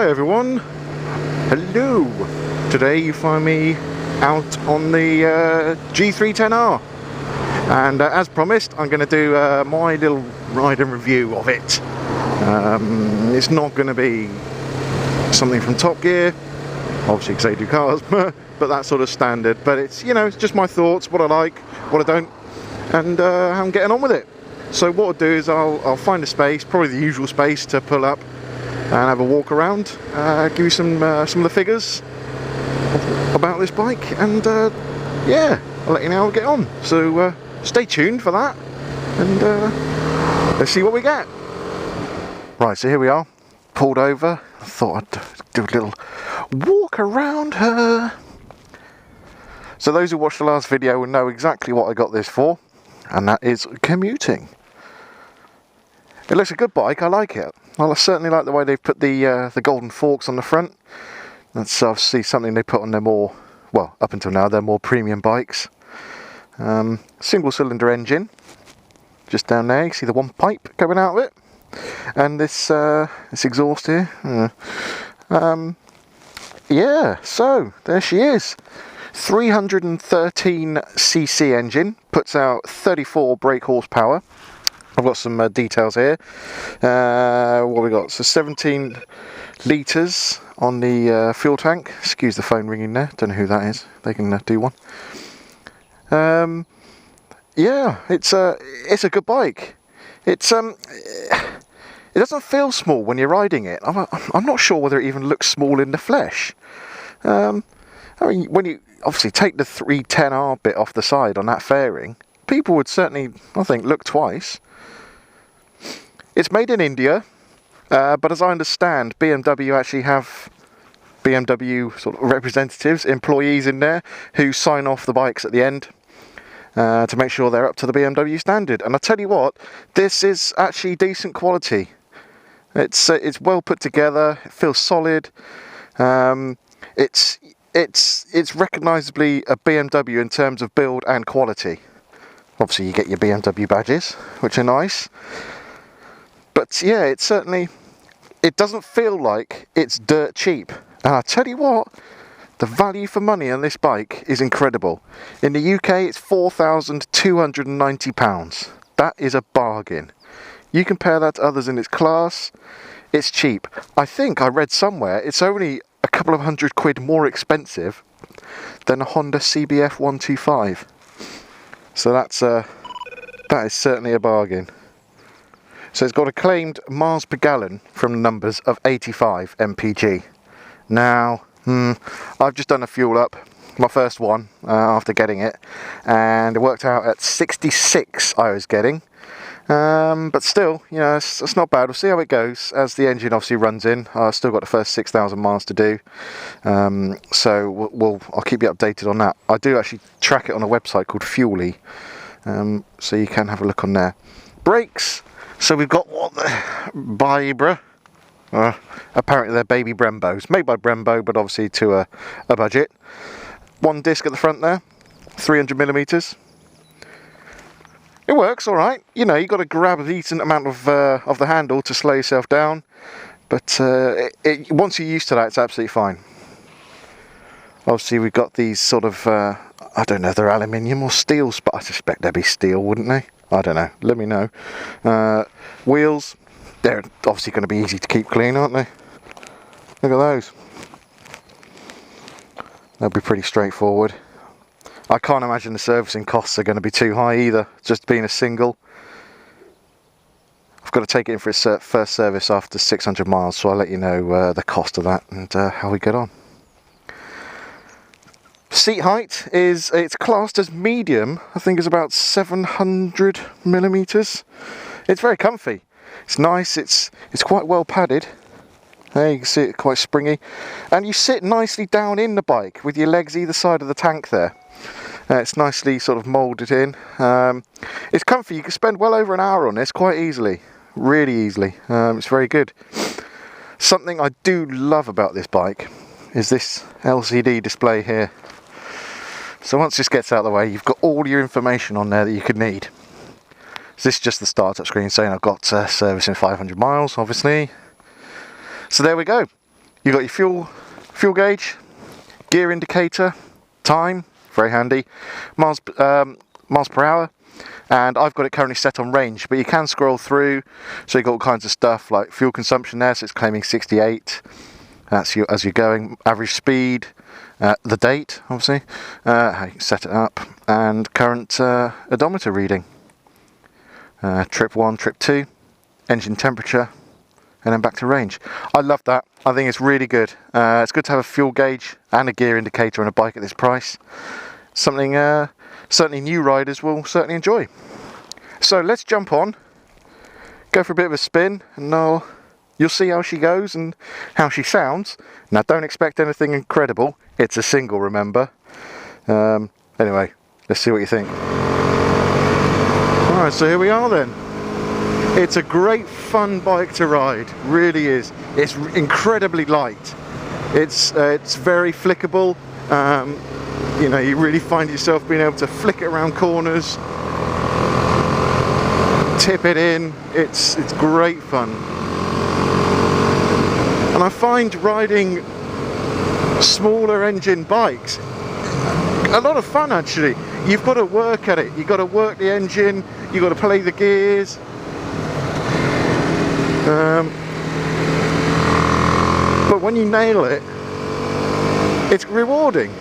Hi everyone, hello. Today you find me out on the G310R, and as promised I'm going to do my little ride and review of it. It's not going to be something from Top Gear, obviously because they do cars, but that's sort of standard. But it's, you know, it's just my thoughts, what I like, what I don't, and how I'm getting on with it. So what I'll do is I'll find a space, probably the usual space, to pull up and have a walk around, give you some of the figures about this bike, and yeah, I'll let you know how we get on. So stay tuned for that, and let's see what we get. Right, so here we are, pulled over. I thought I'd do a little walk around her. So those who watched the last video will know exactly what I got this for, and that is commuting. It looks a good bike, I like it. I certainly like the way they've put the golden forks on the front. That's obviously something they put on their more, well, up until now, they're more premium bikes. Single cylinder engine, just down there, you see the one pipe coming out of it. And this exhaust here. Yeah, so there she is. 313cc engine, puts out 34 brake horsepower. I've got some details here. What we got? So 17 litres on the fuel tank. Excuse the phone ringing there. Don't know who that is. They can do one. Yeah, it's a good bike. It doesn't feel small when you're riding it. I'm not sure whether it even looks small in the flesh. I mean, when you obviously take the 310R bit off the side on that fairing, people would certainly, I think, look twice. It's made in India, but as I understand, BMW actually have BMW sort of representatives, employees in there, who sign off the bikes at the end to make sure they're up to the BMW standard. And I tell you what, this is actually decent quality. It's well put together. It feels solid. It's recognisably a BMW in terms of build and quality. Obviously, you get your BMW badges, which are nice. But yeah, it doesn't feel like it's dirt cheap. And I tell you what, the value for money on this bike is incredible. In the UK, it's £4,290. That is a bargain. You compare that to others in its class, it's cheap. I think I read somewhere it's only a couple of £100 more expensive than a Honda CBF 125. So that is certainly a bargain. So it's got a claimed miles per gallon from the numbers of 85 mpg. Now, I've just done a fuel up, my first one, after getting it, and it worked out at 66 I was getting. But still, you know, it's not bad. We'll see how it goes as the engine obviously runs in. I've still got the first 6,000 miles to do, so I'll keep you updated on that. I do actually track it on a website called Fuely, so you can have a look on there. Brakes. So we've got what the Vibra. Apparently they're baby Brembos, made by Brembo, but obviously to a budget. One disc at the front there, 300mm. It works all right. You know, you've got to grab a decent amount of the handle to slow yourself down, but once you're used to that, it's absolutely fine. Obviously, we've got these sort of I don't know if they're aluminium or steel, but I suspect they'd be steel, wouldn't they? I don't know. Let me know. Wheels, they're obviously going to be easy to keep clean, aren't they? Look at those. They'll be pretty straightforward. I can't imagine the servicing costs are going to be too high either, just being a single. I've got to take it in for its first service after 600 miles, so I'll let you know the cost of that and how we get on. Seat height it's classed as medium. I think it's about 700mm. It's very comfy. It's nice. It's quite well padded. There you can see it, quite springy, and you sit nicely down in the bike with your legs either side of the tank there. It's nicely sort of moulded in. It's comfy. You can spend well over an hour on this quite easily, really easily. It's very good. Something I do love about this bike is this LCD display here. So once this gets out of the way, you've got all your information on there that you could need. So this is just the startup screen saying I've got service in 500 miles, obviously. So there we go. You got your fuel gauge, gear indicator, time, very handy, miles per hour, and I've got it currently set on range, but you can scroll through, so you've got all kinds of stuff like fuel consumption there, so it's claiming 68, that's as you're going, average speed, the date obviously, how you set it up, and current odometer reading, trip 1, trip 2, engine temperature, and then back to range. I love that. I think it's really good. It's good to have a fuel gauge and a gear indicator on a bike at this price. Something certainly new riders will certainly enjoy. So let's jump on, go for a bit of a spin, and you'll see how she goes and how she sounds. Now don't expect anything incredible. It's a single, remember. Anyway, let's see what you think. Alright, so here we are then. It's a great fun bike to ride, really is. It's incredibly light. It's very flickable. You know, you really find yourself being able to flick it around corners, tip it in. It's great fun. And I find riding smaller engine bikes a lot of fun actually. You've got to work at it. You've got to work the engine. You've got to play the gears. But when you nail it, it's rewarding.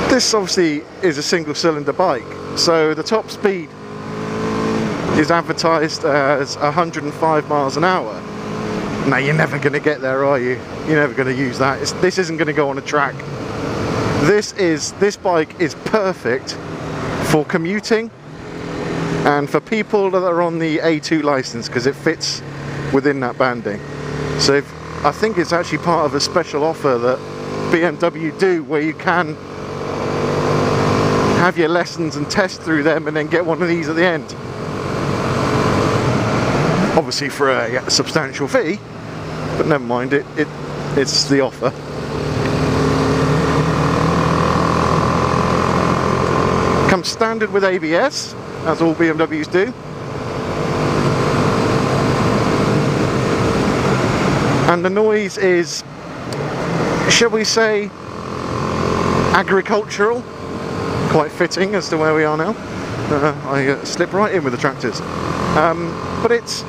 This obviously is a single cylinder bike, so the top speed is advertised as 105 miles an hour. Now you're never going to get there, are you? You're never going to use that. This isn't going to go on a track. This bike is perfect for commuting and for people that are on the A2 license, because it fits within that banding. So I think it's actually part of a special offer that BMW do, where you can have your lessons and test through them and then get one of these at the end. Obviously for a substantial fee, but never mind, it's the offer. Comes standard with ABS, as all BMWs do. And the noise is, shall we say, agricultural, quite fitting as to where we are now. I slip right in with the tractors, but it's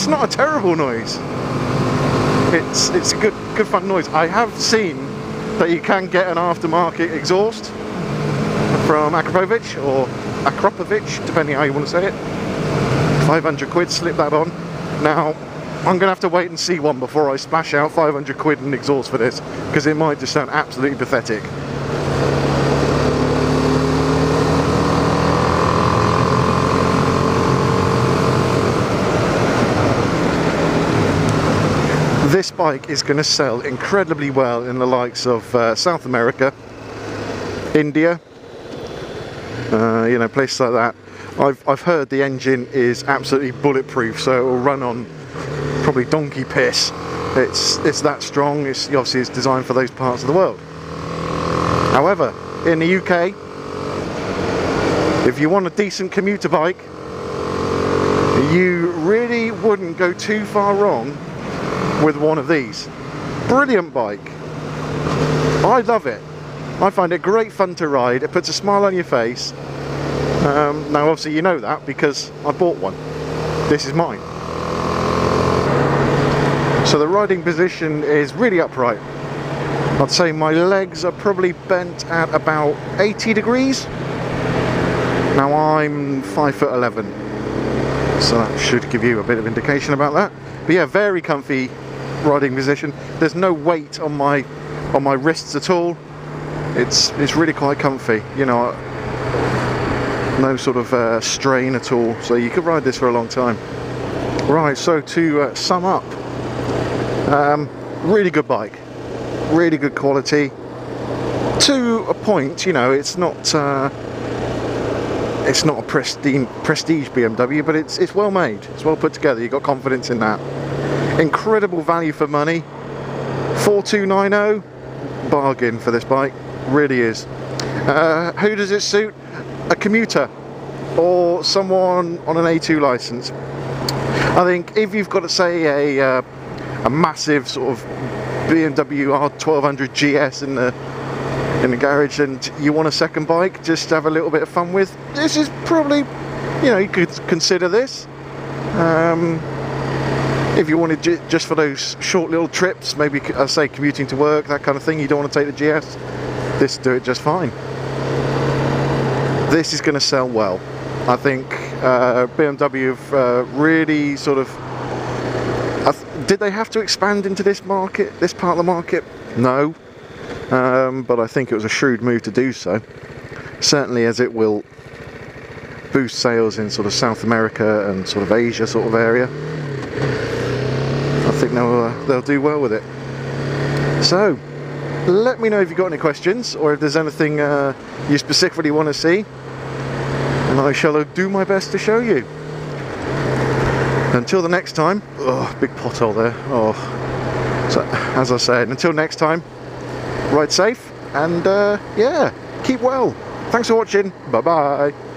not a terrible noise. It's a good fun noise. I have seen that you can get an aftermarket exhaust from Akrapovic or Akrapovic, depending how you want to say it. 500 quid, slip that on. Now I'm going to have to wait and see one before I splash out 500 quid in exhaust for this, because it might just sound absolutely pathetic. This bike is going to sell incredibly well in the likes of South America, India, you know, places like that. I've heard the engine is absolutely bulletproof, so it will run on probably donkey piss. It's that strong. Obviously it's designed for those parts of the world. However, in the UK, if you want a decent commuter bike, you really wouldn't go too far wrong with one of these. Brilliant bike. I love it. I find it great fun to ride. It puts a smile on your face. Now obviously you know that because I bought one. This is mine. So the riding position is really upright. I'd say my legs are probably bent at about 80 degrees. Now I'm 5'11", so that should give you a bit of indication about that. But yeah, very comfy riding position. There's no weight on my wrists at all. It's really quite comfy, you know, no sort of strain at all, so you could ride this for a long time. Right, so to sum up, really good bike, really good quality to a point. You know, it's not a prestige BMW, but it's well made, it's well put together. You've got confidence in that. Incredible value for money. 4290, bargain for this bike, really is. Who does it suit? A commuter, or someone on an A2 license. I think if you've got to say a massive sort of BMW R1200 GS in the garage and you want a second bike just to have a little bit of fun with, this is probably, you know, you could consider this. If you wanted just for those short little trips, maybe I say commuting to work, that kind of thing, you don't want to take the GS, this do it just fine. This is going to sell well. I think BMW have really sort of... did they have to expand into this market, this part of the market? No. But I think it was a shrewd move to do so. Certainly, as it will boost sales in sort of South America and sort of Asia sort of area. I think they'll do well with it. So, let me know if you've got any questions or if there's anything you specifically want to see, and I shall do my best to show you. Until the next time, oh, big pothole there. Oh, so as I said, until next time, ride safe and yeah, keep well. Thanks for watching. Bye bye.